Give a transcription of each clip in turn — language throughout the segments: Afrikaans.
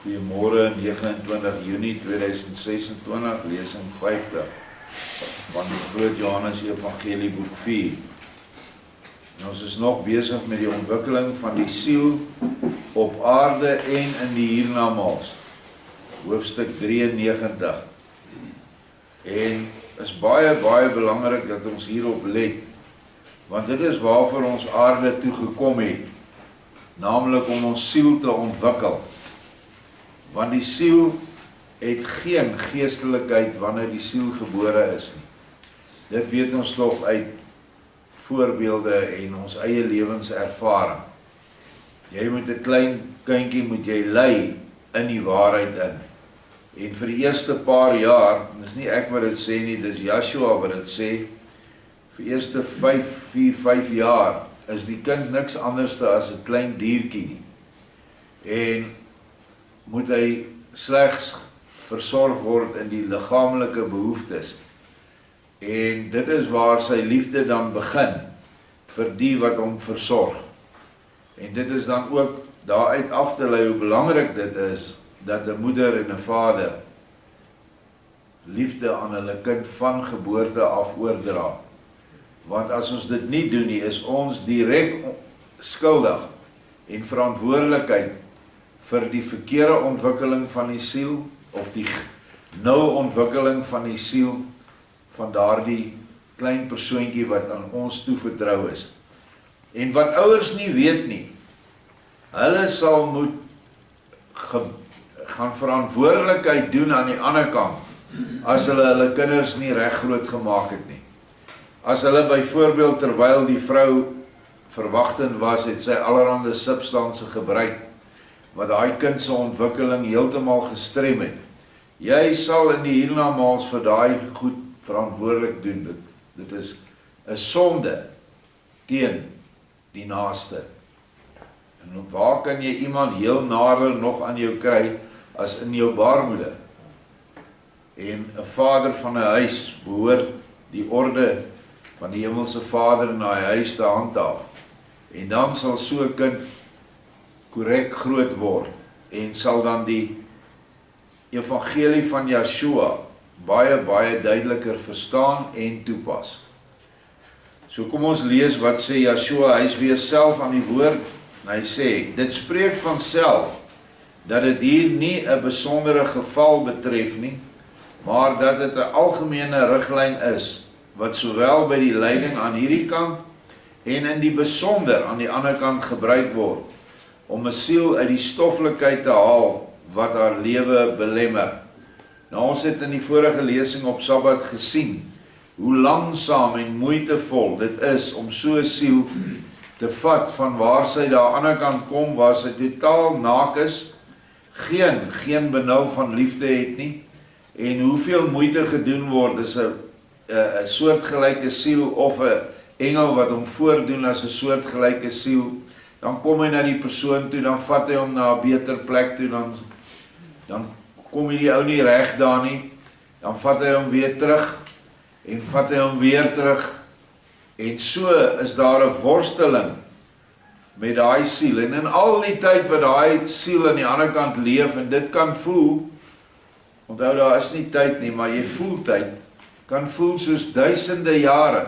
Goeiemôre, 29 Junie 2026, lesing 50 van die Groot Johannes Evangelie boek 4. En ons is nog besig met die ontwikkeling van die siel op aarde en in die hiernamaals, hoofstuk 93. En is baie belangrik dat ons hierop let, want dit is waarvoor ons aarde toe gekom het, naamlik om ons siel te ontwikkel. Want die siel het geen geestelikheid wanneer die siel gebore is nie. Dit weet ons toch uit voorbeelde en ons eie lewenservaring. Jy moet 'n klein kindjie moet jy lei in die waarheid in. En vir die eerste paar jaar, dis nie ek wat dit sê nie, dis Joshua wat dit sê, vir die eerste 5 jaar is die kind niks anders as 'n klein diertjie nie. En moet hy slegs versorg word in die liggaamlike behoeftes. En dit is waar sy liefde dan begin, vir die wat hom versorg. En dit is dan ook daaruit af te lei hoe belangrik dit is, dat 'n moeder en 'n vader liefde aan hulle kind van geboorte af oordra. Want as ons dit nie doen nie, is ons direk skuldig en verantwoordelikheid vir die verkeerde ontwikkeling van die siel, of die nul ontwikkeling van die siel, van daardie klein persoontjie wat aan ons toevertrou is. En wat ouers nie weet nie, hulle sal moet gaan verantwoordelikheid doen aan die ander kant, as hulle kinders nie reg groot gemaak het nie. As hulle byvoorbeeld, terwyl die vrou verwagtend was, het sy allerhande substansie gebruik, wat daai kind se ontwikkeling heeltemal gestrem het. Jy sal in die hiernamaals vir daai goed verantwoordelik doen. Dit is 'n sonde teen die naaste. En waar kan jy iemand heel nader nog aan jou kry as in jou baarmoeder? En 'n vader van 'n huis behoort die orde van die hemelse Vader in daai huis te handhaaf. En dan sal so 'n kind korrek groot word en sal dan die evangelie van Joshua baie duideliker verstaan en toepas. So kom ons lees wat sê Joshua, hy is weer self aan die woord, en hy sê, dit spreek van self, dat dit hier nie 'n besondere geval betref nie, maar dat dit 'n algemene riglyn is, wat sowel by die leiding aan hierdie kant, en in die besonder aan die ander kant gebruik word, om 'n siel uit die stoffelikheid te haal, wat haar lewe belemmer. Nou, ons het in die vorige lesing op Sabbat gesien, hoe langsaam en moeitevol dit is, om so 'n siel te vat, van waar sy daar aan die ander kant kom, waar sy totaal naak is, geen benul van liefde het nie, en hoeveel moeite gedoen word, is 'n soortgelyke siel, of 'n engel wat hom voordoen as 'n soortgelyke siel, dan kom hy na die persoon toe, dan vat hy hom na 'n beter plek toe, dan kom hy die ou nie reg daar nie, dan vat hy hom weer terug, en vat hy hom weer terug, en so is daar 'n worsteling met daai siel, en in al die tyd wat daai siel aan die ander kant leef, en dit kan voel, onthou daar is nie tyd nie, maar jy voel tyd, kan voel soos duisende jare,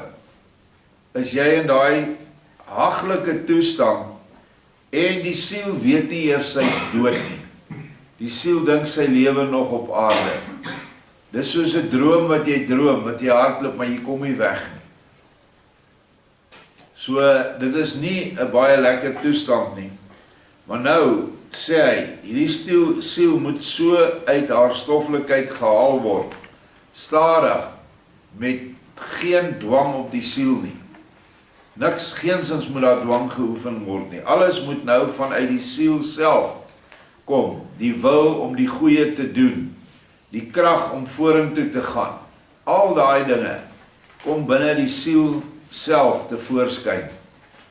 is jy in daai haglike toestand, en die siel weet nie eers sy is dood nie. Die siel dink sy lewe nog op aarde. Dis soos 'n droom wat jy droom, wat jy hardloop, maar jy kom nie weg nie. So, dit is nie 'n baie lekker toestand nie. Maar nou, sê hy, hierdie siel moet so uit haar stoffelikheid gehaal word, stadig, met geen dwang op die siel nie. Niks, geensins moet daar dwang geoefen word nie. Alles moet nou vanuit die siel self kom. Die wil om die goeie te doen. Die krag om vorentoe te gaan. Al daai dinge kom binne die siel self te voorskyn.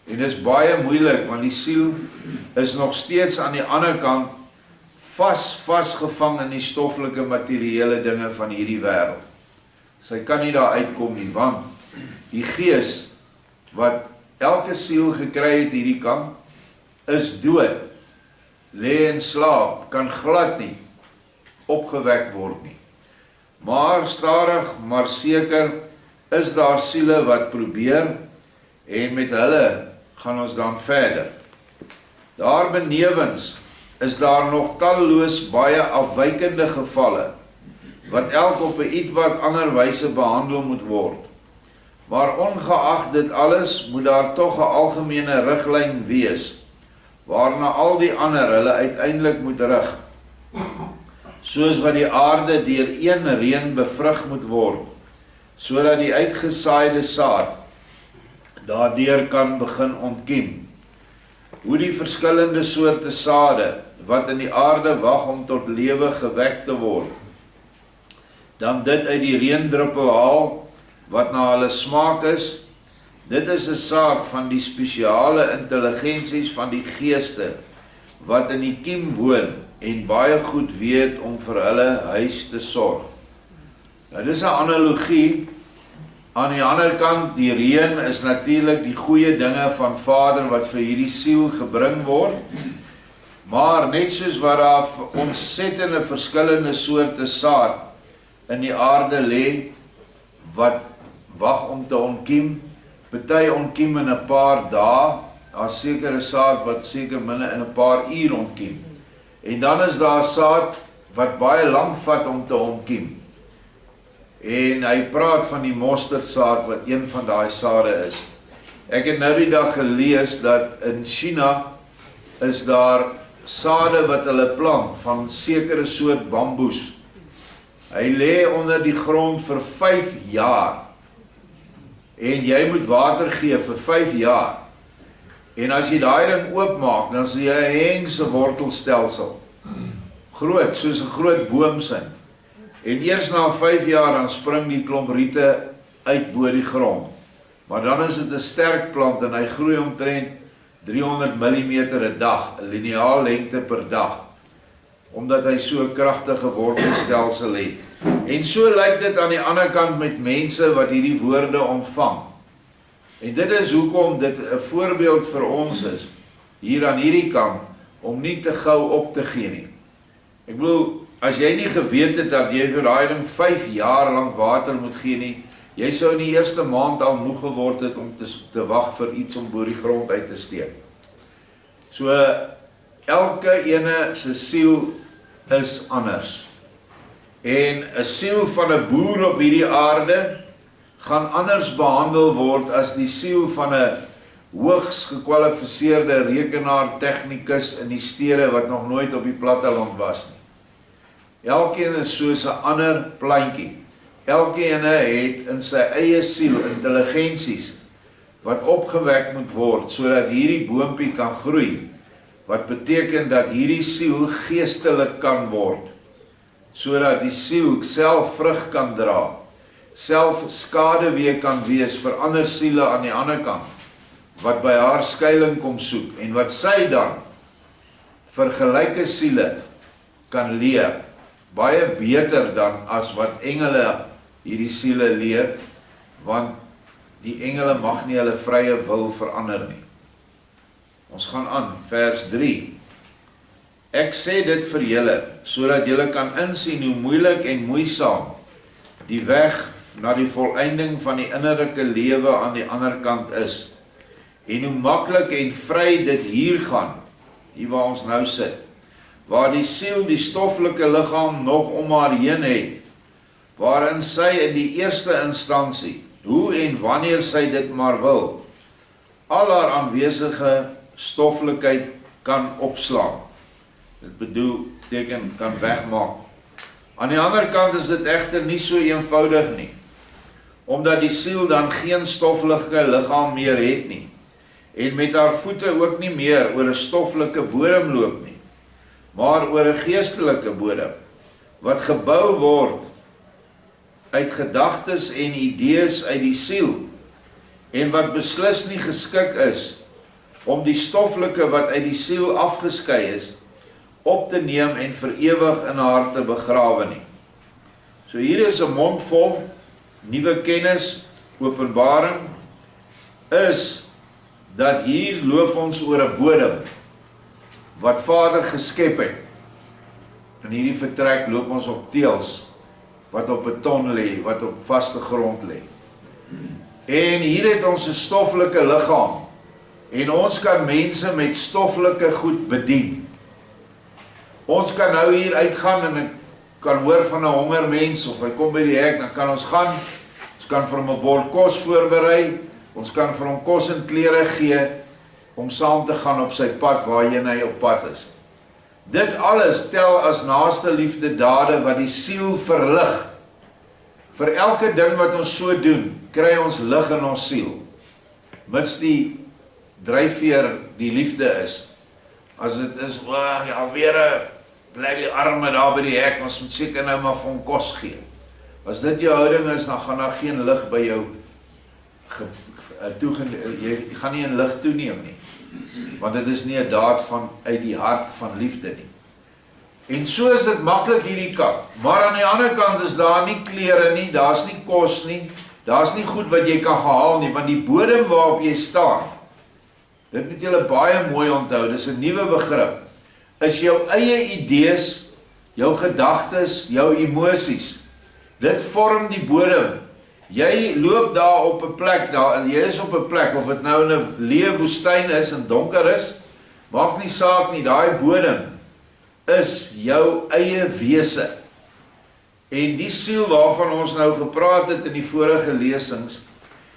En dit is baie moeilik, want die siel is nog steeds aan die ander kant vasgevang in die stoffelike materiële dinge van hierdie wêreld. Sy kan nie daar uitkom nie, want die gees wat elke siel gekry het hierdie kant, is dood. lê en slaap, kan glad nie opgewek word nie. Maar stadig, maar seker, is daar siele wat probeer, en met hulle gaan ons dan verder. Daar benewens is daar nog talloos baie afwykende gevalle, wat elk op 'n ietwat ander wyse behandel moet word. Maar ongeag dit alles, moet daar tog 'n algemene riglyn wees, waarna al die ander hulle uiteindelik moet rig. Soos wat die aarde deur een reën bevrug moet word, sodat die uitgesaaide saad daardeur kan begin ontkiem. Hoe die verskillende soorte sade, wat in die aarde wag om tot lewe gewek te word, dan dit uit die reendruppel haal, wat na hulle smaak is, dit is 'n saak van die spesiale intelligensies van die geeste, wat in die kiem woon, en baie goed weet om vir hulle huis te sorg. Nou, dis 'n analogie. Aan die ander kant, die reën is natuurlik die goeie dinge van Vader wat vir hierdie siel gebring word, maar net soos wat daar ontsettende verskillende soorte saad in die aarde lê, wat wag om te ontkiem, party ontkiem in 'n paar dae, daar sekere saad wat seker binne in 'n paar uur ontkiem, en dan is daar saad wat baie lank vat om te ontkiem. En hy praat van die mosterdsaad wat een van daai sade is. Ek het nou die dag gelees dat in China is daar sade wat hulle plant van sekere soort bamboes. Hy lê onder die grond vir 5 jaar. En jy moet water gee vir 5 jaar. En as jy daai ding oopmaak, dan sien jy 'n hengse wortelstelsel. Groot, soos 'n groot boomsin. En eers na 5 jaar dan spring die klomp riete uit bo die grond. Maar dan is dit 'n sterk plant en hy groei omtrent 300 mm 'n dag, 'n liniaal lengte per dag, omdat hy so 'n kragtige wortelstelsel het. En so lyk dit aan die ander kant met mense wat hierdie woorde ontvang. En dit is hoekom dit 'n voorbeeld vir ons is, hier aan hierdie kant, om nie te gou op te gee nie. Ek bedoel, as jy nie geweet het dat jy vir daai ding 5 jaar lank water moet gee nie, jy sou in die eerste maand al moeg geword het om te wag vir iets om bo die grond uit te steek. So, elke ene se siel is anders. En 'n siel van 'n boer op hierdie aarde gaan anders behandel word as die siel van 'n hoogs gekwalifiseerde rekenaartegnikus in die stede wat nog nooit op die platteland was nie. Elkeen is soos 'n ander plantjie. Elkeen het in sy eie siel intelligensies wat opgewek moet word sodat hierdie boompie kan groei, wat beteken dat hierdie siel geestelik kan word, sodat die siel self vrug kan dra, self skaduwee kan wees vir ander siele aan die ander kant, wat by haar skuiling kom soek, en wat sy dan vir gelyke siele kan leer, baie beter dan as wat engele hierdie siele leer, want die engele mag nie hulle vrye wil verander nie. Ons gaan aan, vers 3. Ek sê dit vir julle, sodat julle kan insien hoe moeilik en moeisaam die weg na die volëinding van die innerlike lewe aan die ander kant is, en hoe maklik en vry dit hier gaan, hier waar ons nou sit, waar die siel die stoffelike liggaam nog om haar heen het, waarin sy in die eerste instansie, hoe en wanneer sy dit maar wil, al haar aanwesige stoffelikheid kan opslaan. Dit beteken kan wegmaak. Aan die ander kant is dit egter nie so eenvoudig nie, omdat die siel dan geen stoffelike liggaam meer het nie, en met haar voete ook nie meer oor 'n stoffelike bodem loop nie, maar oor 'n geestelike bodem, wat gebou word uit gedagtes en idees uit die siel, en wat beslis nie geskik is om die stoffelike wat uit die siel afgeskei is, op te neem en vir ewig in haar te begrawe nie. So hier is 'n mond vol nuwe kennis, openbaring, is dat hier loop ons oor 'n bodem, wat Vader geskep het. In hierdie vertrek loop ons op teels, wat op beton lê, wat op vaste grond lê. En hier het ons 'n stoffelike liggaam, en ons kan mense met stoffelike goed bedien. Ons kan nou hier uitgaan en ek kan hoor van 'n honger mens, of hy kom by die hek, dan kan ons gaan, ons kan vir hom 'n bord kos voorberei, ons kan vir hom kos en klere gee, om saam te gaan op sy pad waarheen hy op pad is. Dit alles tel as naaste liefde dade wat die siel verlig. Vir elke ding wat ons so doen, kry ons lig in ons siel. Mits die dryfveer die liefde is. As dit is, ja weer bly die arme daar by die hek, ons moet seker nou maar vir hom kos gee. As dit jou houding is, dan gaan daar geen lig by jou jy gaan nie in lig toeneem nie. Want dit is nie 'n daad van uit die hart van liefde nie. En so is dit maklik hierdie kant. Maar aan die ander kant is daar nie klere nie, daar's nie kos nie, daar's nie goed wat jy kan gehaal nie, want die bodem waarop jy staan, dit moet julle baie mooi onthou, dis 'n nuwe begrip, is jou eie idees, jou gedagtes, jou emosies. Dit vorm die bodem. Jy loop daar op 'n plek, jy is op 'n plek, of dit nou in 'n leë woestyn is en donker is, maak nie saak nie, daai bodem is jou eie wese. En die siel waarvan ons nou gepraat het in die vorige lesings,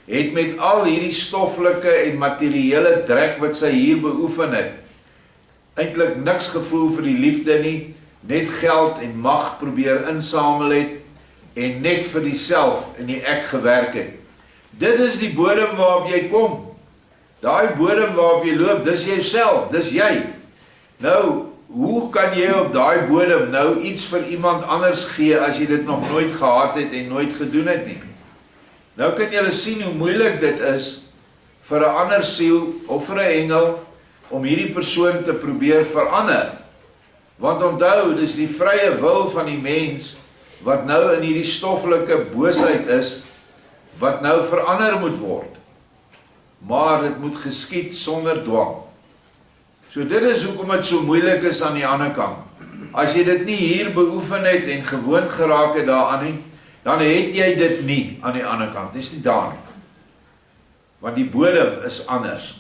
het met al hierdie stoffelike en materiële drek wat sy hier beoefen het, eintlik niks gevoel vir die liefde nie, net geld en mag probeer insamel het, en net vir die self en die ek gewerk het. Dit is die bodem waarop jy kom. Daai bodem waarop jy loop, dis jouself, dis jy. Nou, hoe kan jy op daai bodem nou iets vir iemand anders gee as jy dit nog nooit gehad het en nooit gedoen het nie? Nou kan julle sien hoe moeilik dit is vir 'n ander siel of vir 'n engel om hierdie persoon te probeer verander. Want onthou, dis die vrye wil van die mens wat nou in hierdie stoffelike boosheid is, wat nou verander moet word. Maar dit moet geskied sonder dwang. So dit is hoekom dit so moeilik is aan die ander kant. As jy dit nie hier beoefen het en gewoond geraak het daaraan nie, dan het jy dit nie aan die ander kant. Dit is nie daar nie. Want die bodem is anders.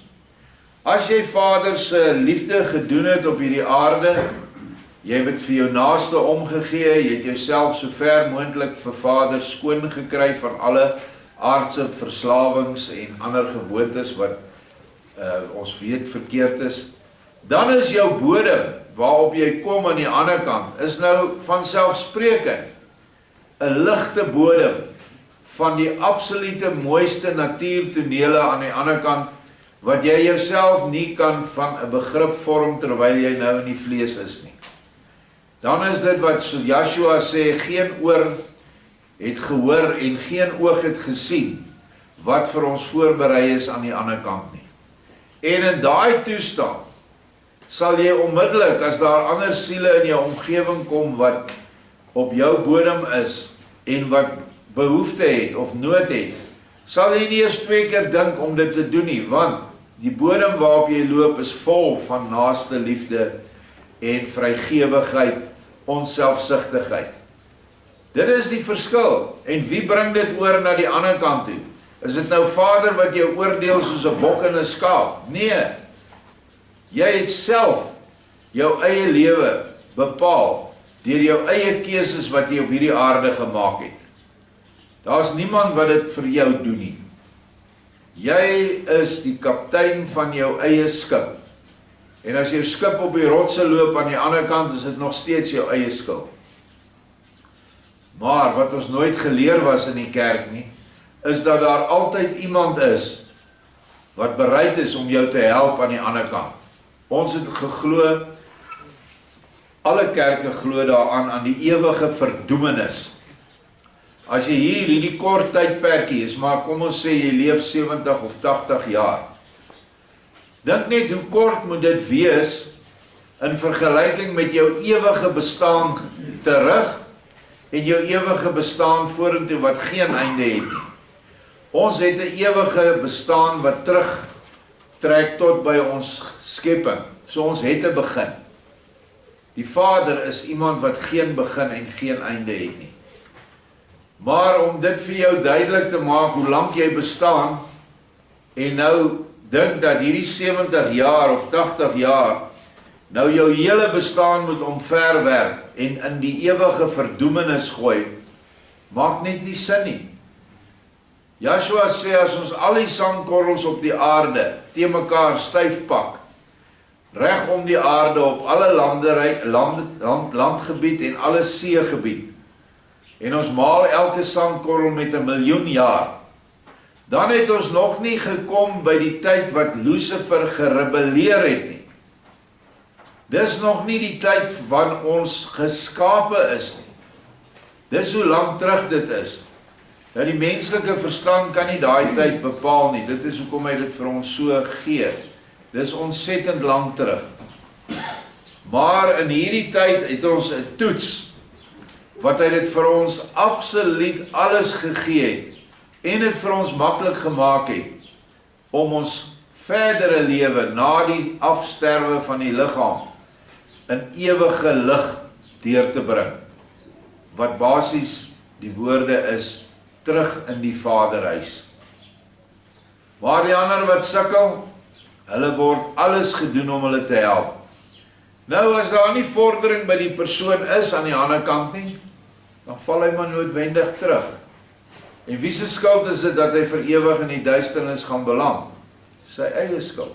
As jy Vader se liefde gedoen het op hierdie aarde, jy het vir jou naaste omgegee, jy het jouself so ver moontlik vir Vader skoon gekry van alle aardse verslawings en ander gewoontes wat ons weet verkeerd is. Dan is jou bodem waarop jy kom aan die ander kant, is nou vanselfsprekend 'n ligte bodem van die absolute mooiste natuurtonele aan die ander kant, wat jy jouself nie kan van 'n begrip vorm terwyl jy nou in die vlees is nie. Dan is dit wat so Joshua sê, geen oor het gehoor en geen oog het gesien wat vir ons voorberei is aan die ander kant nie. En in daai toestand sal jy onmiddellik, as daar ander siele in jou omgewing kom wat op jou bodem is en wat behoefte het of nood het, sal jy nie eers 2 keer dink om dit te doen nie, want die bodem waarop jy loop is vol van naaste liefde en vrygewigheid, onselfsugtigheid. Dit is die verskil. En wie bring dit oor na die ander kant toe? Is dit nou Vader wat jou oordeel soos 'n bok en 'n skaap? Nee. Jy het self jou eie lewe bepaal deur jou eie keuses wat jy op hierdie aarde gemaak het. Daar's niemand wat dit vir jou doen nie. Jy is die kaptein van jou eie skip. En as jou skip op die rotse loop aan die ander kant, is dit nog steeds jou eie skuld. Maar wat ons nooit geleer was in die kerk nie, is dat daar altyd iemand is wat bereid is om jou te help aan die ander kant. Ons het geglo, alle kerke glo daaraan aan die ewige verdoemenis. As jy hier hierdie kort tydperkie is, maar kom ons sê jy leef 70 of 80 jaar. Dink net hoe kort moet dit wees in vergelyking met jou ewige bestaan terug en jou ewige bestaan vorentoe wat geen einde het nie. Ons het 'n ewige bestaan wat terugtrek tot by ons skepping. So ons het 'n begin. Die Vader is iemand wat geen begin en geen einde het nie. Maar om dit vir jou duidelik te maak hoe lank jy bestaan, en nou dink dat hierdie 70 jaar of 80 jaar nou jou hele bestaan moet omverwerp en in die ewige verdoemenis gooi, maak net nie sin nie. Joshua sê as ons al die sandkorrels op die aarde teen mekaar styf pak, reg om die aarde op alle landgebied en alle seegebied, en ons maal elke sandkorrel met 1 miljoen jaar, dan het ons nog nie gekom by die tyd wat Lucifer gerebelleer het nie. Dis nog nie die tyd van ons geskape is nie. Dis hoe lang terug dit is. Nou die menslike verstand kan nie daai tyd bepaal nie. Dit is hoekom hy dit vir ons so gee. Dis ontsettend lang terug. Maar in hierdie tyd het ons 'n toets wat hy dit vir ons absoluut alles gegee het en dit vir ons maklik gemaak het om ons verdere lewe na die afsterwe van die liggaam in ewige lig deur te bring. Wat basies die woorde is terug in die Vaderhuis. Maar die ander wat sukkel, hulle word alles gedoen om hulle te help. Nou as daar nie vordering by die persoon is aan die ander kant nie, dan val hy maar noodwendig terug. En wie se skuld is dit dat hy vir ewig in die duisternis gaan beland? Sy eie skuld.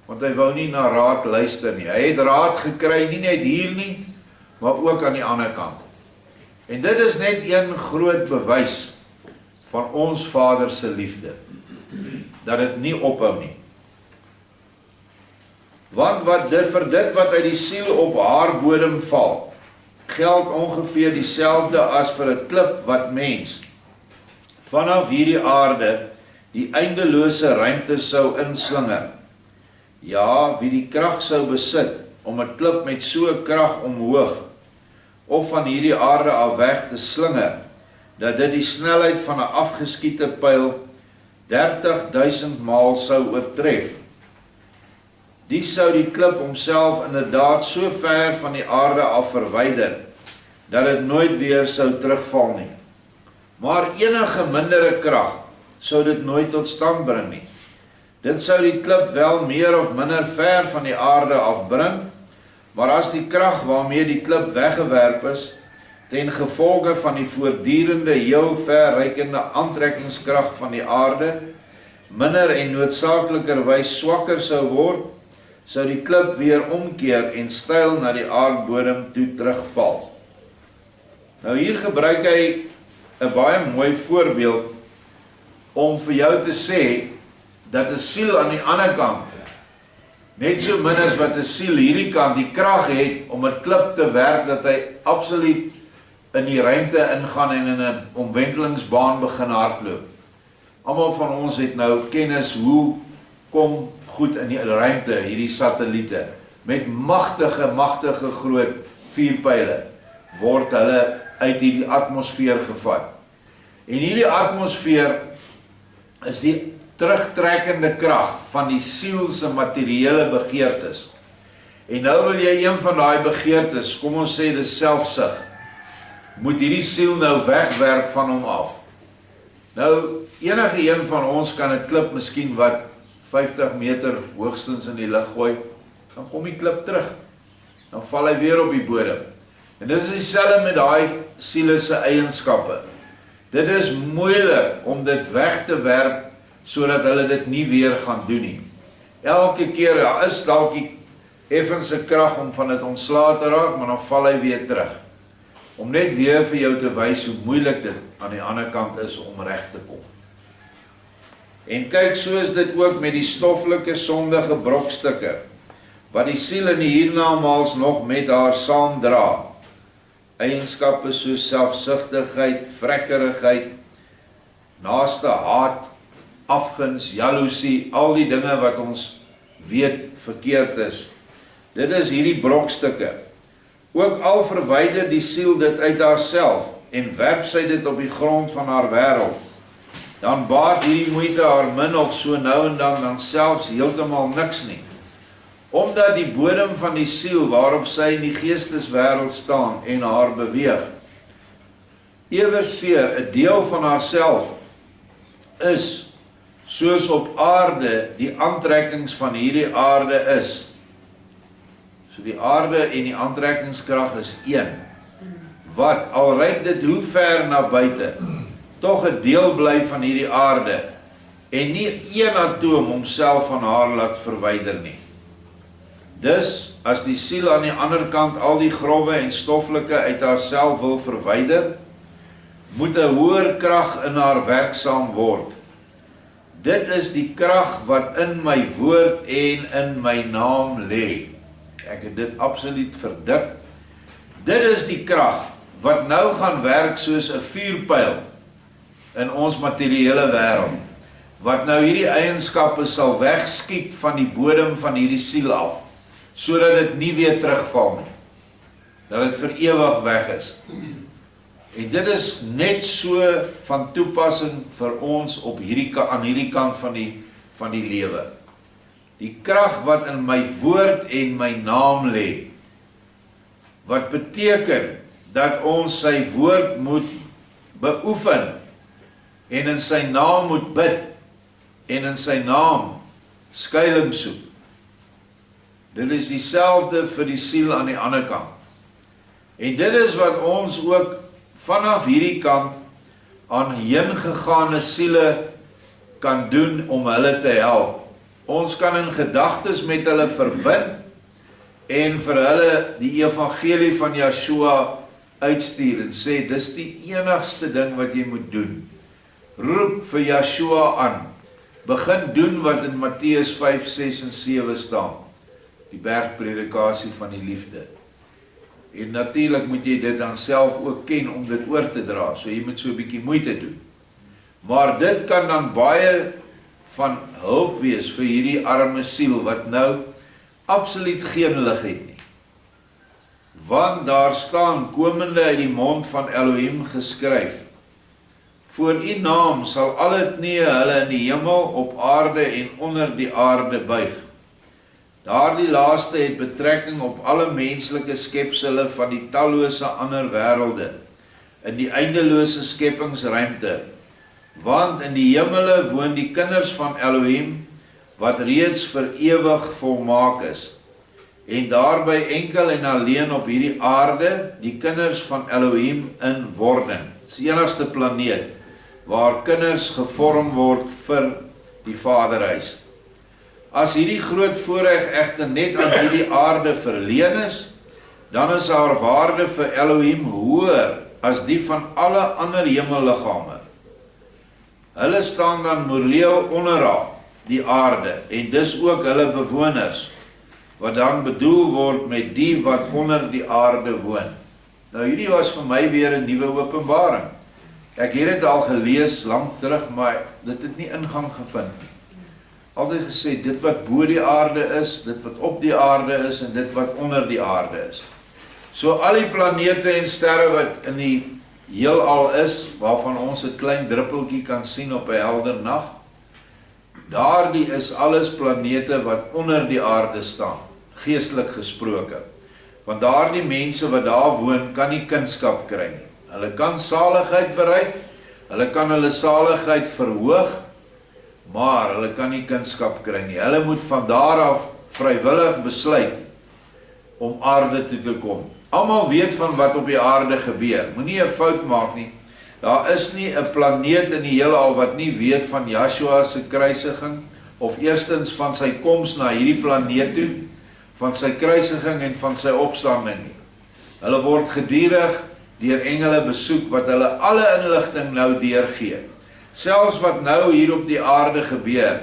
Want hy wou nie na raad luister nie. Hy het raad gekry, nie net hier nie, maar ook aan die ander kant. En dit is net een groot bewys van ons Vader se liefde, dat dit nie ophou nie. Want vir dit wat uit die siel op haar bodem val, geld ongeveer dieselfde as vir 'n klip wat mens vanaf hierdie aarde die eindelose ruimte sou inslinger. Ja, wie die krag sou besit om 'n klip met so 'n krag omhoog of van hierdie aarde af weg te slinger, dat dit die snelheid van 'n afgeskiete pyl 30.000 maal sou oortref. Die sou die klip homself inderdaad so ver van die aarde af verwyder, dat dit nooit weer sou terugval nie. Maar enige mindere krag sou dit nooit tot stand bring nie. Dit sou die klip wel meer of minder ver van die aarde afbring, maar as die krag waarmee die klip weggewerp is, ten gevolge van die voortdurende heel verreikende aantrekkingskrag van die aarde, minder en noodsakelikerwys swakker sou word, sou die klip weer omkeer en styl na die aardbodem toe terugval. Nou hier gebruik hy 'n baie mooi voorbeeld om vir jou te sê dat 'n siel aan die ander kant net so min as wat 'n siel hierdie kant die krag het om 'n klip te werk dat hy absoluut in die ruimte ingaan en in 'n omwentelingsbaan begin hardloop. Almal van ons het nou kennis hoe kom goed in die ruimte hierdie satelliete met magtige groot vuurpyle word hulle uit hierdie atmosfeer gevat. En hierdie atmosfeer is die terugtrekkende krag van die siel se materiële begeertes. En nou wil jy een van daai begeertes, kom ons sê dis selfsug, moet hierdie siel nou wegwerp van hom af. Nou, enige een van ons kan 'n klip miskien wat 50 meter hoogstens in die lug gooi, dan kom die klip terug. Dan val hy weer op die bodem. En dit is dieselfde met daai siele se eienskappe. Dit is moeilik om dit weg te werp sodat hulle dit nie weer gaan doen nie. Elke keer is dalk die effense krag om van dit ontslae te raak, maar dan val hy weer terug. Om net weer vir jou te wys hoe moeilik dit aan die ander kant is om reg te kom. En kyk, so is dit ook met die stoffelike sondige brokstukke, wat die siel in die hiernamaals nog met haar saamdra. Eienskappe soos selfsugtigheid, vrekkerigheid, naaste haat, afguns, jaloesie, al die dinge wat ons weet verkeerd is. Dit is hierdie brokstukke. Ook al verwyder die siel dit uit haarself en werp sy dit op die grond van haar wêreld, dan baat hierdie moeite haar min of so nou en dan selfs heeltemal niks nie. Omdat die bodem van die siel waarop sy in die geesteswêreld staan en haar beweeg, eweseer 'n deel van haarself is, soos op aarde die aantrekkings van hierdie aarde is. So die aarde en die aantrekkingskrag is een, wat al reik dit hoe ver na buite, tog 'n deel bly van hierdie aarde, en nie een atoom homself van haar laat verwyder nie. Dus, as die siel aan die ander kant al die growwe en stoffelike uit haarself wil verwyder, moet 'n hoër krag in haar werksaam word. Dit is die krag wat in my woord en in my naam lê. Ek het dit absoluut verdik. Dit is die krag wat nou gaan werk soos 'n vuurpyl in ons materiële wêreld, wat nou hierdie eienskappe sal wegskiet van die bodem van hierdie siel af, sodat dit nie weer terugval nie, dat dit vir ewig weg is. En dit is net so van toepassing vir ons op aan hierdie kant van die lewe. Die krag wat in my woord en my naam lê, wat beteken dat ons sy woord moet beoefen en in sy naam moet bid en in sy naam skuiling soek. Dit is dieselfde vir die siel aan die ander kant. En dit is wat ons ook vanaf hierdie kant aan heengegane siele kan doen om hulle te help. Ons kan in gedagtes met hulle verbind en vir hulle die evangelie van Yeshua uitstuur en sê, dis die enigste ding wat jy moet doen. Roep vir Yeshua aan. Begin doen wat in Matteus 5, 6 en 7 staan. Die bergpredikasie van die liefde. En natuurlik moet jy dit dan self ook ken om dit oor te dra, so jy moet so 'n bietjie moeite doen. Maar dit kan dan baie van hulp wees vir hierdie arme siel wat nou absoluut geen lig het nie. Want daar staan komende uit die mond van Elohim geskryf, voor u naam sal alle knieë hulle in die hemel, op aarde en onder die aarde buig. Daardie laaste het betrekking op alle menslike skepsele van die tallose ander wêrelde, in die eindelose skepingsruimte, want in die hemele woon die kinders van Elohim, wat reeds vir ewig volmaak is, en daarby enkel en alleen op hierdie aarde, die kinders van Elohim in wording. Dis die enigste planeet, waar kinders gevorm word vir die Vaderhuis. As hierdie groot voorreg egter net aan hierdie aarde verleen is, dan is haar waarde vir Elohim hoër as die van alle ander hemelliggame. Hulle staan dan moreel onder haar, die aarde, en dis ook hulle bewoners, wat dan bedoel word met die wat onder die aarde woon. Nou hierdie was vir my weer 'n nuwe openbaring. Ek het dit al gelees lank terug, maar dit het nie ingang gevind nie. Altyd gesê, dit wat bo die aarde is, dit wat op die aarde is, en dit wat onder die aarde is. So al die planete en sterre wat in die heelal is, waarvan ons 'n klein druppeltjie kan sien op 'n helder nag, daardie is alles planete wat onder die aarde staan, geestelik gesproke. Want daardie mense wat daar woon, kan nie kunskap kry nie. Hulle kan saligheid bereik, hulle kan hulle saligheid verhoog, maar hulle kan nie kunskap kry nie. Hulle moet van daar af vrywillig besluit om aarde toe te kom. Almal weet van wat op die aarde gebeur. Moenie 'n fout maak nie. Daar is nie 'n planeet in die heelal wat nie weet van Yeshua se kruisiging, of eerstens van sy koms na hierdie planeet toe, van sy kruisiging en van sy opstanding nie. Hulle word gedurig deur engele besoek wat hulle alle inligting nou deurgee. Selfs wat nou hier op die aarde gebeur,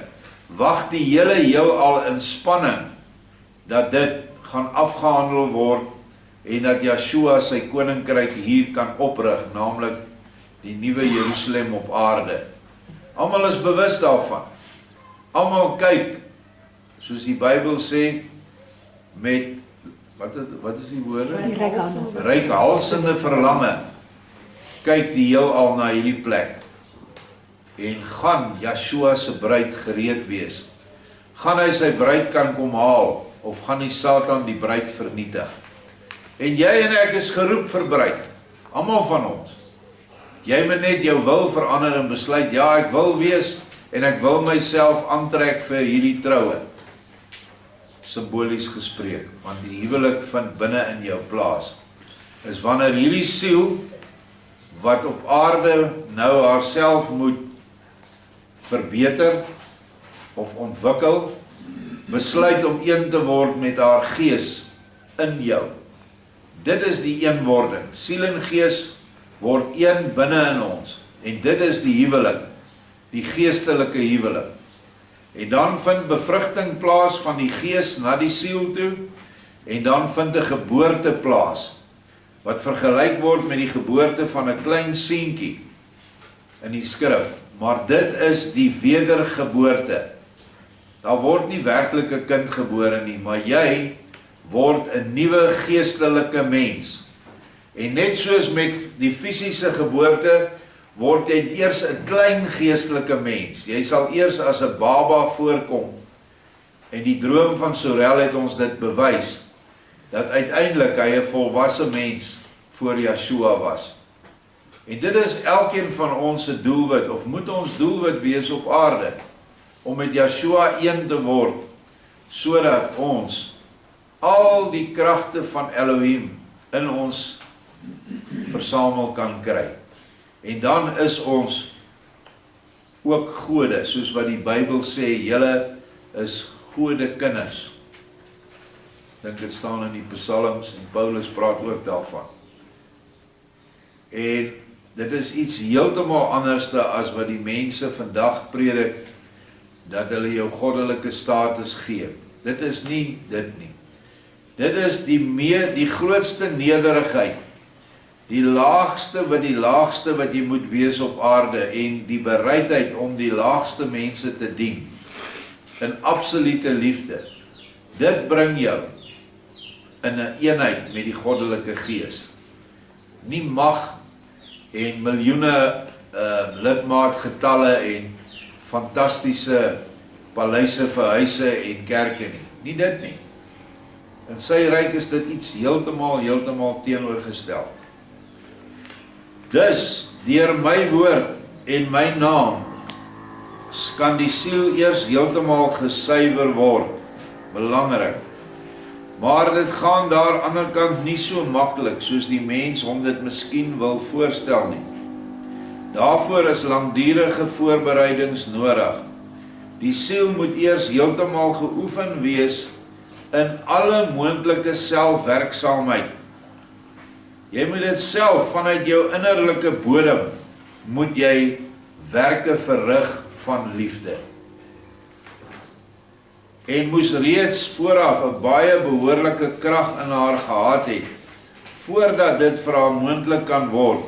wag die hele heelal in spanning dat dit gaan afgehandel word en dat Yeshua sy koninkryk hier kan oprig, naamlik die nuwe Jerusalem op aarde. Almal is bewus daarvan. Almal kyk, soos die Bybel sê, met wat is die woorde? Reikhalsende verlange. Kyk die heelal na hierdie plek. En gaan Yeshua se bruid gereed wees. Gaan hy sy bruid kan kom haal of gaan die Satan die bruid vernietig? En jy en ek is geroep vir bruid, almal van ons. Jy moet net jou wil verander en besluit, ja, ek wil wees en ek wil myself aantrek vir hierdie troue. Simbolies gespreek, want die huwelik vind binne in jou plaas. Is wanneer hierdie siel, wat op aarde nou haarself moet verbeter of ontwikkel, besluit om een te word met haar gees in jou. Dit is die eenwording. Siel en gees word een binne in ons. En dit is die huwelik, die geestelike huwelik. En dan vind bevrugting plaas van die gees na die siel toe, en dan vind 'n geboorte plaas, wat vergelyk word met die geboorte van 'n klein seentjie in die skrif. Maar dit is die wedergeboorte. Daar word nie werklik 'n kind gebore nie, maar jy word 'n nuwe geestelike mens. En net soos met die fisiese geboorte, word jy eers 'n klein geestelike mens. Jy sal eers as 'n baba voorkom. En die droom van Sorel het ons dit bewys, dat uiteindelik hy 'n volwasse mens voor Yeshua was. En dit is elkeen van ons se doelwit, of moet ons doelwit wees op aarde, om met Yeshua een te word, sodat ons al die kragte van Elohim in ons versamel kan kry. En dan is ons ook gode, soos wat die Bybel sê, julle is gode kinders. Dink dit staan in die Psalms en Paulus praat ook daarvan. En dit is iets heeltemal anderste as wat die mense vandag predik, dat hulle jou goddelike status gee. Dit is nie dit nie. Dit is die grootste nederigheid, die laagste wat jy moet wees op aarde, en die bereidheid om die laagste mense te dien, in absolute liefde. Dit bring jou in 'n eenheid met die goddelike gees. Nie mag en miljoene lidmaatgetalle en fantastiese paleise vir huise en kerke nie. Nie dit nie. In sy ryk is dit iets heeltemal teenoorgestel. Dus, deur my woord en my naam, kan die siel eers heeltemal gesuiwer word. Belangrik. Maar dit gaan daar aan die ander kant nie so maklik, soos die mens hom dit miskien wil voorstel nie. Daarvoor is langdurige voorbereidings nodig. Die siel moet eers heeltemal geoefen wees in alle moontlike selfwerksaamheid. Jy moet dit self vanuit jou innerlike bodem, moet jy werke verrig van liefde. En moes reeds vooraf 'n baie behoorlike krag in haar gehad het, voordat dit vir haar moontlik kan word,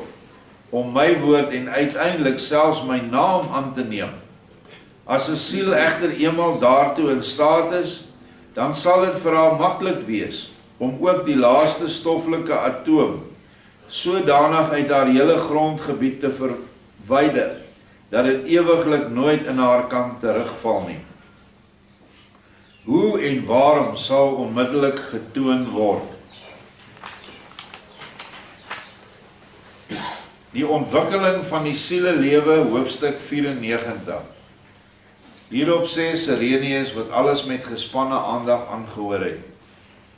om my woord en uiteindelik selfs my naam aan te neem. As 'n siel egter eenmaal daartoe in staat is, dan sal dit vir haar maklik wees, om ook die laaste stoffelike atoom, sodanig uit haar hele grondgebied te verwyder, dat dit ewiglik nooit in haar kan terugval nie. Hoe en waarom sal onmiddellik getoon word. Die ontwikkeling van die sielelewe, hoofstuk 94. Hierop sê Sirenius, wat alles met gespanne aandag aangehoor het: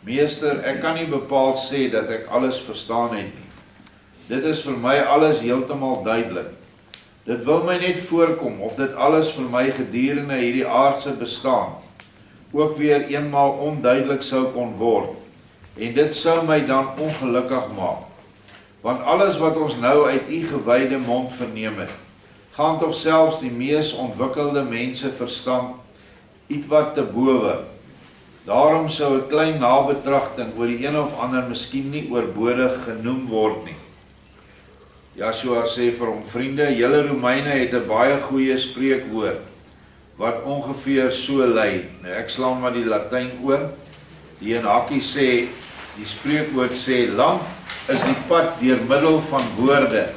Meester, ek kan nie bepaald sê dat ek alles verstaan het nie. Dit is vir my alles heeltemal duidelik. Dit wil my net voorkom of dit alles vir my gedurende hierdie aardse bestaan ook weer eenmaal onduidelik sou kon word, en dit sou my dan ongelukkig maak. Want alles wat ons nou uit u gewyde mond verneem het, gaan tot selfs die mees ontwikkelde mense verstand ietwat te bowe. Daarom sou 'n klein nabetragting oor die een of ander miskien nie oorbodig genoem word nie. Yeshua sê vir hom: vriende, julle Romeine het 'n baie goeie spreekwoord, wat ongeveer so lui. Nou, ek slaan maar die Latyn oor. Die in hakkie sê, die spreekwoord sê, lank is die pad deur middel van woorde,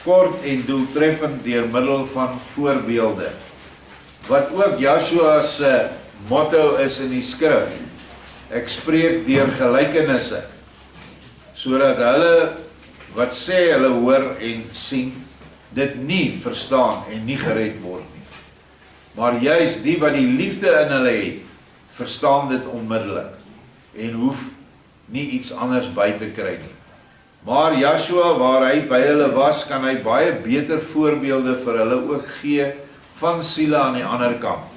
kort en doeltreffend deur middel van voorbeelde. Wat ook Yeshua se motto is in die skrif, Ek spreek deur gelykenisse, sodat hulle wat sê hulle hoor en sien, dit nie verstaan en nie gered word nie. Maar juist die wat die liefde in hulle het, verstaan dit onmiddellik en hoef nie iets anders by te kry nie. Maar Joshua, waar hy by hulle was, kan hy baie beter voorbeelde vir hulle ook gee van siele aan die ander kant.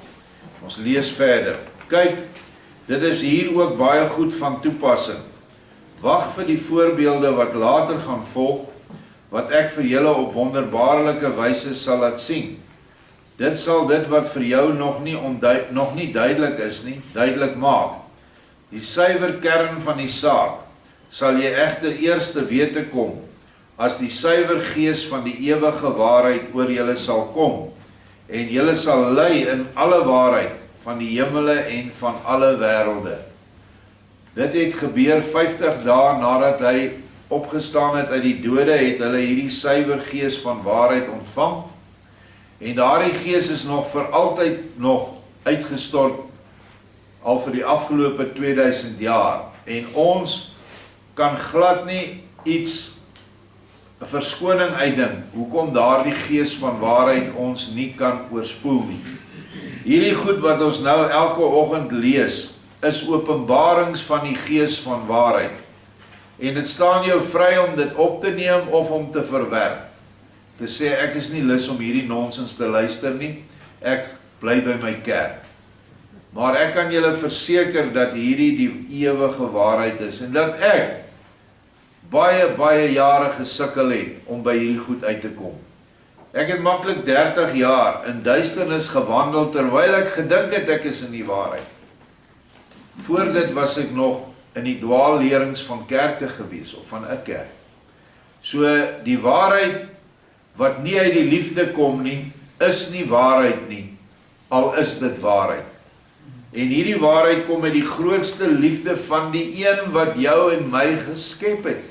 Ons lees verder. Kyk, dit is hier ook baie goed van toepassing. Wag vir die voorbeelde wat later gaan volg, wat ek vir julle op wonderbaarlike wyse sal laat sien. Dit sal dit wat vir jou nog nie duidelik is nie, duidelik maak. Die suiwer kern van die saak sal jy egter eers te wete kom, as die suiwer gees van die ewige waarheid oor julle sal kom, en julle sal lei in alle waarheid van die hemele en van alle wêrelde. Dit het gebeur 50 dae nadat hy opgestaan het uit die dode, het hulle hierdie suiwer gees van waarheid ontvang, en daardie gees is nog vir altyd nog uitgestort, al vir die afgelope 2000 jaar, en ons kan glad nie iets, 'n verskoning uitdink, hoekom daardie gees van waarheid ons nie kan oorspoel nie. Hierdie goed wat ons nou elke oggend lees, is openbarings van die gees van waarheid. En dit staan jou vry om dit op te neem of om te verwerp. Te sê, ek is nie lus om hierdie nonsens te luister nie, ek bly by my kerk. Maar ek kan julle verseker dat hierdie die ewige waarheid is, en dat ek baie jare gesukkel het om by hierdie goed uit te kom. Ek het maklik 30 jaar in duisternis gewandel, terwyl ek gedink het ek is in die waarheid. Voor dit was ek nog in die dwaallerings van kerke gewees, of van 'n kerk. So die waarheid wat nie uit die liefde kom nie, is nie waarheid nie, al is dit waarheid. En hierdie waarheid kom met die grootste liefde van die een wat jou en my geskep het.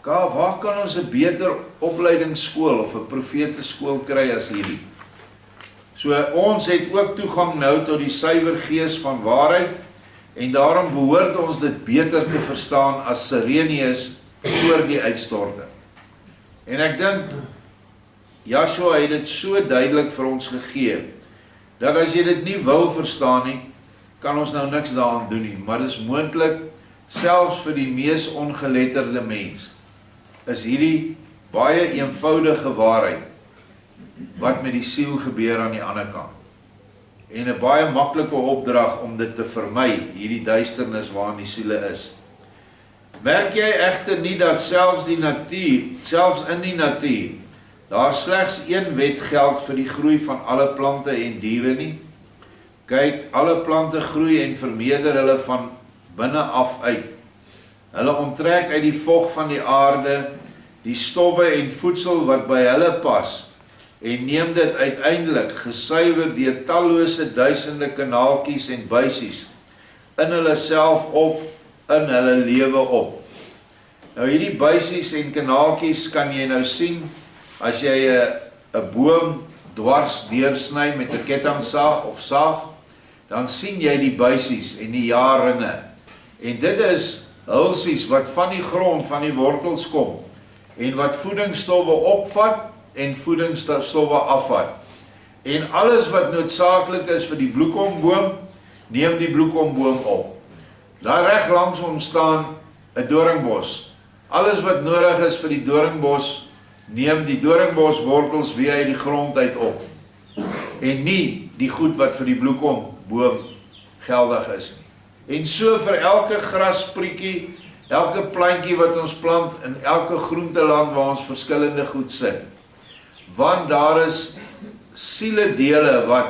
Waar kan ons 'n beter opleidingsskool of 'n profeteskool kry as hierdie? So ons het ook toegang nou tot die suiwer gees van waarheid, en daarom behoort ons dit beter te verstaan as Sireneus voor die uitstorting. En ek dink, Joshua het dit so duidelik vir ons gegee, dat as jy dit nie wil verstaan nie, kan ons nou niks daaraan doen nie, maar dit is moontlik, selfs vir die mees ongeletterde mens, is hierdie baie eenvoudige waarheid, wat met die siel gebeur aan die ander kant. En 'n baie maklike opdrag om dit te vermy, hierdie duisternis waarin die siele is. Merk jy egter nie dat selfs in die natuur, daar slegs een wet geld vir die groei van alle plante en diere nie? Kyk, alle plante groei en vermeerder hulle van binne af uit. Hulle onttrek uit die vog van die aarde die stowwe en voedsel wat by hulle pas, en neem dit uiteindelik gesuiwer deur tallose duisende kanaaltjies en buisies in hulle self op, in hulle lewe op. Nou hierdie buisies en kanaaltjies kan jy nou sien as jy 'n boom dwars deursny met 'n kettingsaag of saag, dan sien jy die buisies en die jaarringe. En dit is hulsies wat van die grond, van die wortels kom, en wat voedingsstowwe opvat en voedingsstowwe afvat. En alles wat noodsaaklik is vir die bloekomboom, neem die bloekomboom op. Daar reg langs hom staan 'n doringbos. Alles wat nodig is vir die doringbos, neem die doringboswortels weer uit die grond uit op. En nie die goed wat vir die bloekomboom geldig is nie. En so vir elke grasprietjie, elke plantjie wat ons plant, in elke groenteland waar ons verskillende goed sit. Want daar is sieledele wat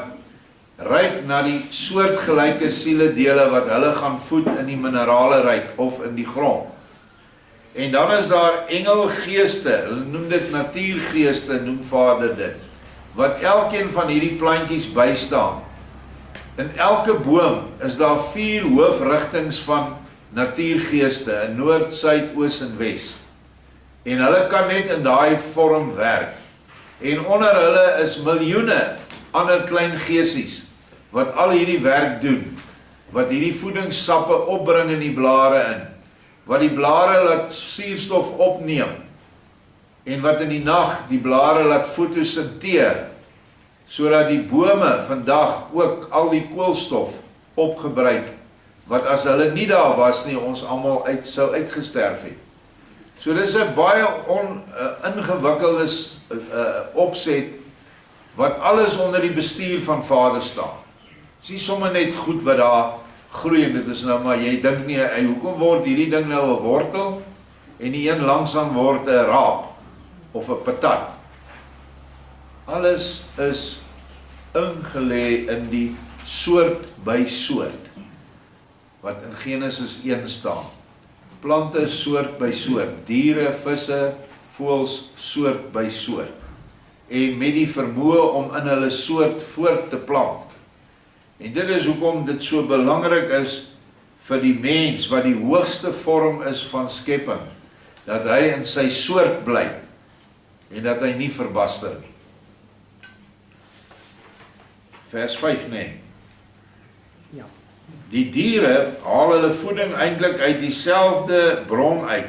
ryk na die soortgelyke sieledele wat hulle gaan voed in die minerale ryk of in die grond. En dan is daar engelgeeste, hulle noem dit natuurgeeste, noem Vader dit, wat elkeen van hierdie plantjies bystaan. In elke boom is daar 4 hoofrigtings van natuurgeeste, in noord, suid, oos en wes. En hulle kan net in daai vorm werk. En onder hulle is miljoene ander klein geesies, wat al hierdie werk doen. wat hierdie voedingssappe opbring in die blare in, wat die blare laat suurstof opneem, en wat in die nag die blare laat fotosinteer, sodat die bome vandag ook al die koolstof opgebruik, wat as hulle nie daar was nie, ons almal sou uitgesterf het. So dis 'n baie ingewikkelde opset, wat alles onder die bestuur van Vader staan. Dis nie sommer net goed wat daar groei, en dit is nou maar, jy dink nie, hoekom word hierdie ding nou 'n wortel, en die een langsaan word 'n raap, of 'n patat. Alles is ingelê in die soort by soort, wat in Genesis 1 staan. Plante soort by soort, diere, visse, voëls soort by soort, en met die vermoë om in hulle soort voort te plant. En dit is hoekom dit so belangrik is vir die mens, wat die hoogste vorm is van skepping, dat hy in sy soort bly, en dat hy nie verbaster nie. Vers 5, nee. Ja. Die diere haal hulle voeding eintlik uit dieselfde bron uit.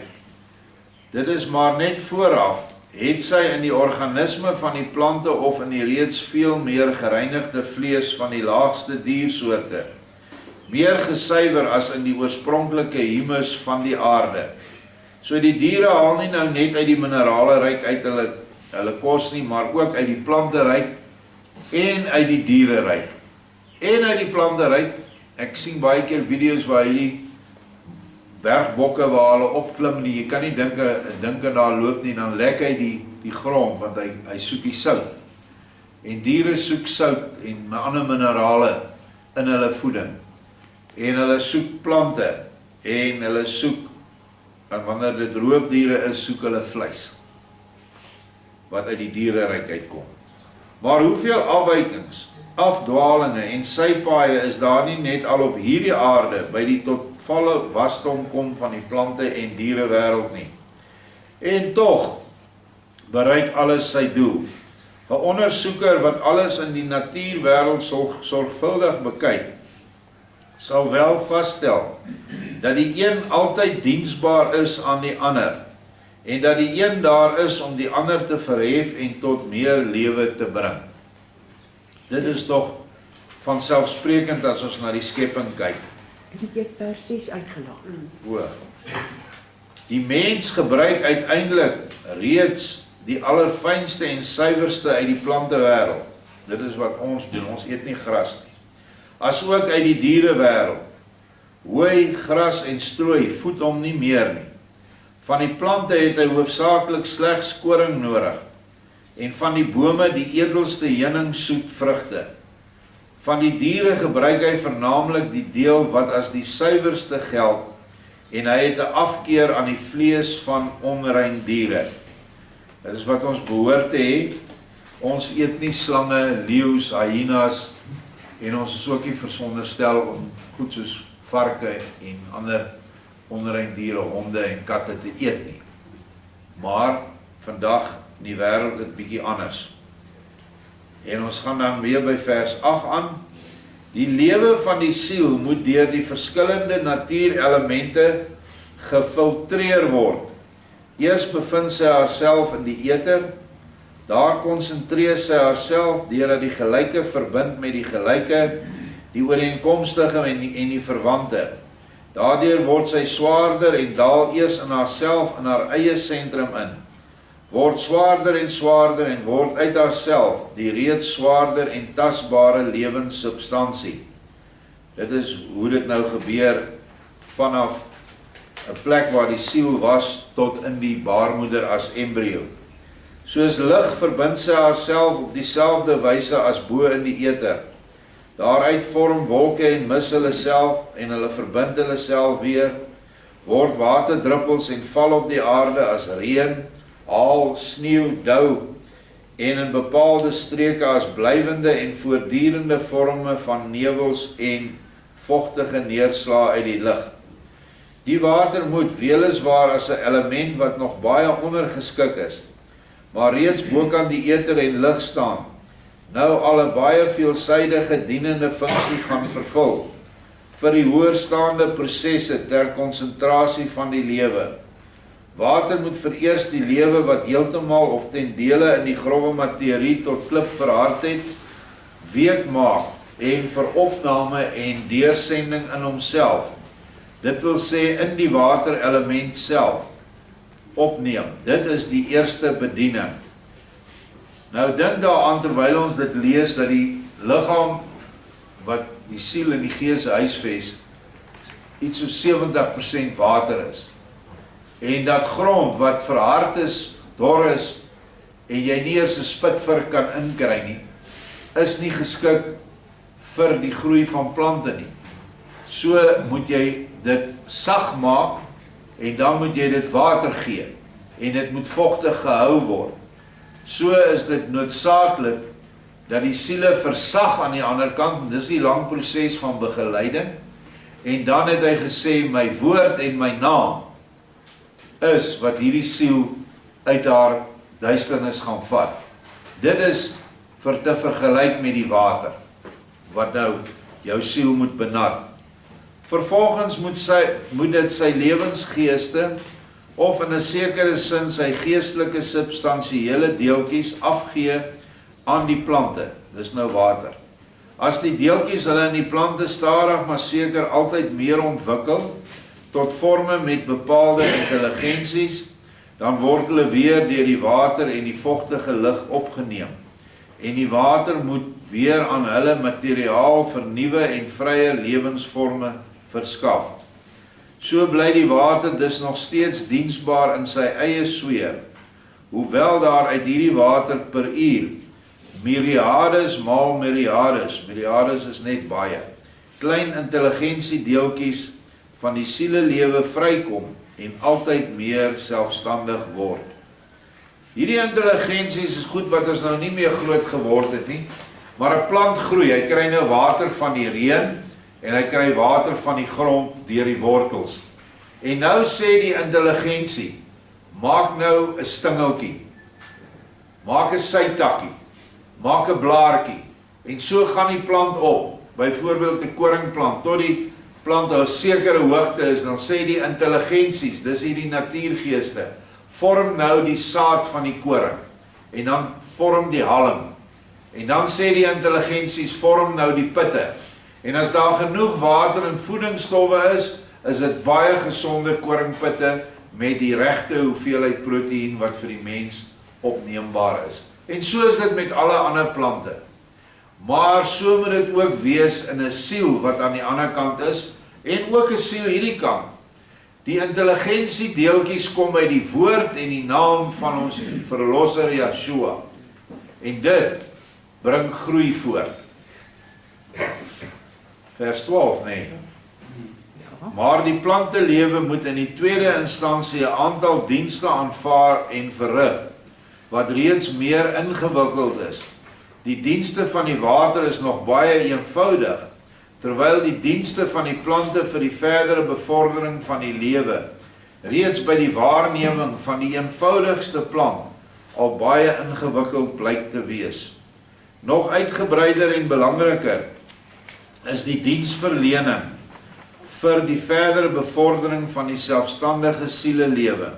Dit is maar net vooraf, het sy in die organisme van die plante of in die reeds veel meer gereinigde vlees van die laagste diersoorte, meer gesuiwer as in die oorspronklike humus van die aarde. So die diere haal nie nou net uit die minerale ryk uit hulle kos nie, maar ook uit die plante ryk en uit die diere ryk. En uit die plante ryk, ek sien baie keer video's waar hierdie bergbokke waar hulle opklim, jy kan nie dink en daar loop nie, dan lek hy die grond, want hy soek die sout. En diere soek sout en ander minerale in hulle voeding. En hulle soek plante, en hulle soek, en wanneer dit roofdiere is, soek hulle vleis, wat uit die diereryk uitkom. Maar hoeveel afwykings, afdwalinge en sypaaie is daar nie net al op hierdie aarde, by die tot volle wasdom kom van die plante en dierewêreld nie. En tog bereik alles sy doel. 'n Ondersoeker wat alles in die natuurwêreld sorgvuldig bekyk, sal wel vasstel dat die een altyd diensbaar is aan die ander, en dat die een daar is om die ander te verhef en tot meer lewe te bring. Dit is tog vanselfsprekend as ons na die skepping kyk. Ek het vers 6 uitgelaat. Die mens gebruik uiteindelik reeds die allerfynste en suiwerste uit die plantewêreld. Dit is wat ons doen, ons eet nie gras nie. As ook uit die dierewêreld. Hooi, gras en strooi voed hom nie meer nie. Van die plante het hy hoofsaaklik slegs koring nodig, en van die bome die edelste heuningsoet vrugte. Van die diere gebruik hy vernaamlik die deel wat as die suiwerste geld, en hy het 'n afkeer aan die vlees van onrein diere. Dit is wat ons behoort te hê. Ons eet nie slange, leeu's, hyenas, en ons is ook nie versonderstel om goed soos varke en ander onrein diere, honde en katte te eet nie. Maar vandag in die wêreld is bietjie anders. En ons gaan dan weer by vers 8 aan. Die lewe van die siel moet deur die verskillende natuurelemente gefiltreer word. Eers bevind sy haarself in die eter, daar konsentreer sy haarself deurdat die gelyke verbind met die gelyke, die ooreenkomstige en die verwante. Daardeur word sy swaarder en daal eers in haarself in haar eie sentrum in. Word swaarder en word uit haarself die reeds swaarder en tasbare lewenssubstansie. Dit is hoe dit nou gebeur vanaf 'n plek waar die siel was tot in die baarmoeder as embrio. Soos lig verbind sy haarself op dieselfde wyse as bo in die eter. Daaruit vorm wolke en mis hulle self en hulle verbind hulle self weer, word waterdruppels en val op die aarde as reën, haal, sneeu, dou, en in bepaalde streke as blywende en voortdurende vorme van nevels en vochtige neerslae uit die lug. Die water moet weliswaar as 'n element wat nog baie ondergeskik is, maar reeds bokant die eter en lug staan, nou al 'n baie veelsidige dienende funksie gaan vervul. vir die hoërstaande prosesse ter konsentrasie van die lewe. Water moet vereers die lewe wat heeltemal of ten dele in die grove materie tot klip verhard het, week maak en vir opname en deursending in homself. Dit wil sê in die waterelement self opneem. Dit is die eerste bediening. Nou dink daaraan terwyl ons dit lees dat die liggaam wat die siel en die gees huisves iets so 70% water is. En dat grond wat verhard is, dor is en jy nie eers 'n spitvir kan inkry nie, is nie geskik vir die groei van plante nie. So moet jy dit sag maak en dan moet jy dit water gee en dit moet vochtig gehou word. So is dit noodsaaklik dat die siele versag aan die ander kant, en dis die lang proses van begeleiding, en dan het hy gesê, my woord en my naam is wat hierdie siel uit haar duisternis gaan vat. Dit is vir te vergelyk met die water, wat nou jou siel moet benat. Vervolgens moet dit sy lewensgeeste, of in 'n sekere sin sy geestelike substansiële deeltjies afgee aan die plante, dis nou water. As die deeltjies hulle in die plante stadig maar seker altyd meer ontwikkel, tot vorme met bepaalde intelligensies, dan word hulle weer deur die water en die vochtige lig opgeneem. En die water moet weer aan hulle materiaal vernuwe en vrye lewensvorme verskaf. So bly die water dus nog steeds diensbaar in sy eie sweer, hoewel daar uit hierdie water per uur myriades maal myriades, myriades is net baie, klein intelligentiedeeltjies van die sielelewe vrykom en altyd meer selfstandig word. Hierdie intelligensies is goed wat ons nou nie meer groot geword het nie, maar 'n plant groei, hy kry nou water van die reën en hy kry water van die grond deur die wortels. En nou sê die intelligensie, maak nou 'n stingeltjie, maak 'n sytakkie, maak 'n blaartjie, en so gaan die plant op, byvoorbeeld 'n koringplant, tot die plant 'n sekere hoogte is, dan sê die intelligensies, dis hierdie natuurgeeste, vorm nou die saad van die koring, en dan vorm die halm, en dan sê die intelligensies, vorm nou die pitte, en as daar genoeg water en voedingsstowwe is dit baie gesonde koringpitte, met die regte hoeveelheid proteïen, wat vir die mens opneembaar is. En so is dit met alle ander plante. Maar so moet dit ook wees in 'n siel wat aan die ander kant is, en ook 'n siel hierdie kant. Die intelligentiedeeltjies kom uit die woord en die naam van ons verlosser Yeshua. En dit bring groei voort. Vers 12, nee. Maar die plantelewe moet in die tweede instansie 'n aantal dienste aanvaar en verrig, wat reeds meer ingewikkeld is. Die dienste van die water is nog baie eenvoudig, terwyl die dienste van die plante vir die verdere bevordering van die lewe, reeds by die waarneming van die eenvoudigste plant, al baie ingewikkeld blyk te wees. Nog uitgebreider en belangriker is die diensverlening vir die verdere bevordering van die selfstandige sielelewe.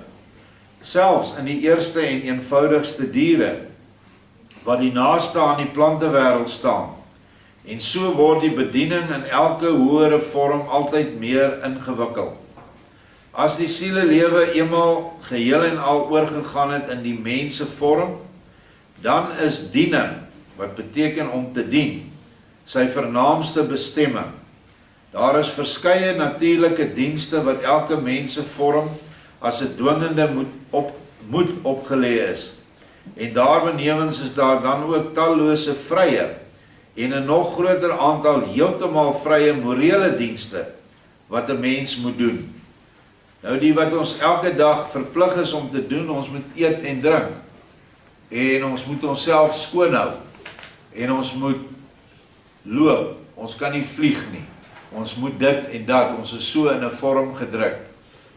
Selfs in die eerste en eenvoudigste diere, wat die naaste aan die plantewêreld staan. En so word die bediening in elke hoëre vorm altyd meer ingewikkeld. As die sielelewe eenmaal geheel en al oorgegaan het in die mense vorm, dan is diening, wat beteken om te dien, sy vernaamste bestemming. Daar is verskeie natuurlike dienste wat elke mense vorm as 'n dwingende moet opgelê is. En daarbenewens is daar dan ook tallose vrye en 'n nog groter aantal heeltemal vrye morele dienste wat 'n mens moet doen. Nou die wat ons elke dag verplig is om te doen, ons moet eet en drink. En ons moet onsself skoonhou. En ons moet loop. Ons kan nie vlieg nie. Ons moet dit en dat. Ons is so in 'n vorm gedruk.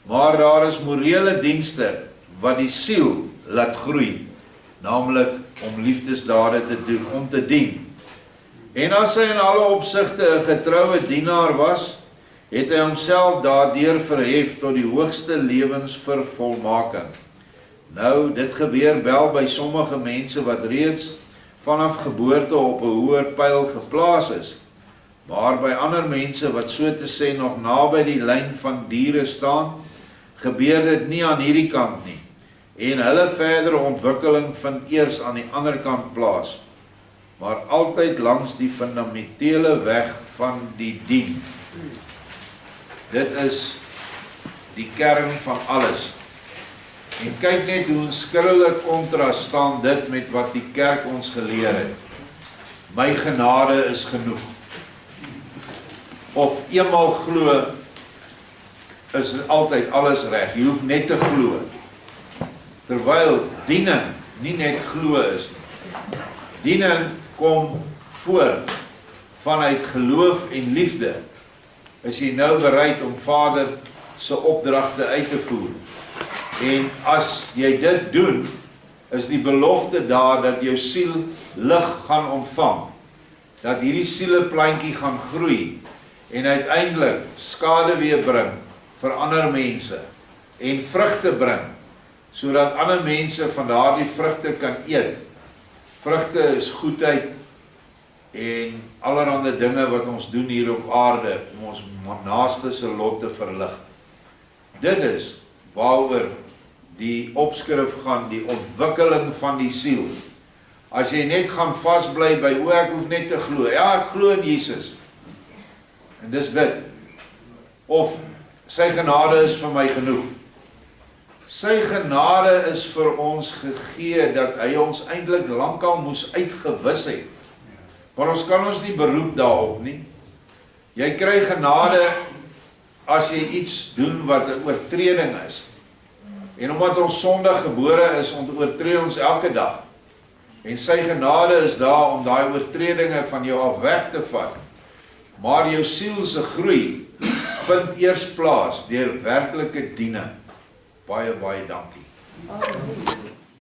Maar daar is morele dienste wat die siel laat groei. Naamlik om liefdesdade te doen, om te dien. En as hy in alle opsigte 'n getroue dienaar was, het hy homself daardeur verhef tot die hoogste lewensvervolmaking. Nou, dit gebeur wel by sommige mense wat reeds vanaf geboorte op 'n hoër pyl geplaas is, maar by ander mense wat so te sê nog naby die lyn van diere staan, gebeur dit nie aan hierdie kant nie, en hulle verdere ontwikkeling vind eers aan die ander kant plaas, maar altyd langs die fundamentele weg van die dien. Dit is die kern van alles. En kyk net hoe 'n skrikkelike kontras staan dit met wat die kerk ons geleer het. My genade is genoeg. Of eenmaal glo is altyd alles reg. Jy hoef net te glo. Terwyl diening nie net glo is nie. Diening kom voort vanuit geloof en liefde. Is jy nou bereid om Vader se opdragte uit te voer? En as jy dit doen, is die belofte daar dat jou siel lig gaan ontvang, dat hierdie sieleplantjie gaan groei en uiteindelik skade weer bring vir ander mense en vrugte bring, sodat ander mense van daardie vrugte kan eet. Vrugte is goedheid en allerhande dinge wat ons doen hier op aarde om ons naaste se lot te verlig. Dit is waaroor die opskrif gaan, die ontwikkeling van die siel. As jy net gaan vasbly by, ek hoef net te glo. Ja, ek glo in Jesus. En dis dit. Of sy genade is vir my genoeg. Sy genade is vir ons gegee dat hy ons eintlik lankal moes uitgewis het. Maar ons kan ons nie beroep daarop nie. Jy kry genade as jy iets doen wat 'n oortreding is. En omdat ons sondig gebore is, oortree ons elke dag. En sy genade is daar om daai oortredinge van jou af weg te vat. Maar jou siel se groei vind eers plaas deur werklike diening. Baie, baie dankie.